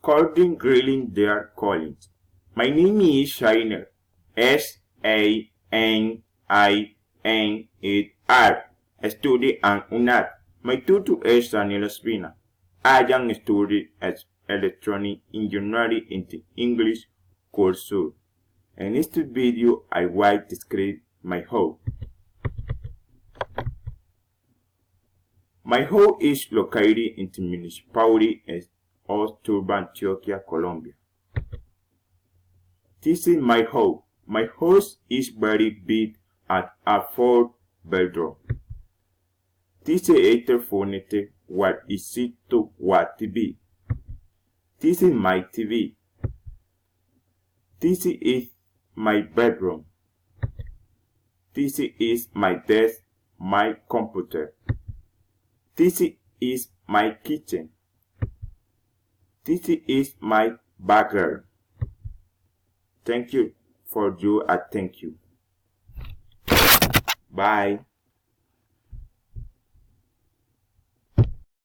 Calling, grilling, they're calling. My name is Sahiner. S-A-N-I-N-E-R. Study and UNAD. My tutor is Daniel Espina. I am studying as electronic engineering in the English course. In this video, I will describe my home. My home is located in the municipality of Turba, Antioquia, Colombia. This is my home. My house is very big and a 4-bedroom. This is a telephone. What is it to what TV? This is my TV. This is my bedroom. This is my desk, my computer. This is my kitchen. This is my backyard. Thank you for your attention. Bye.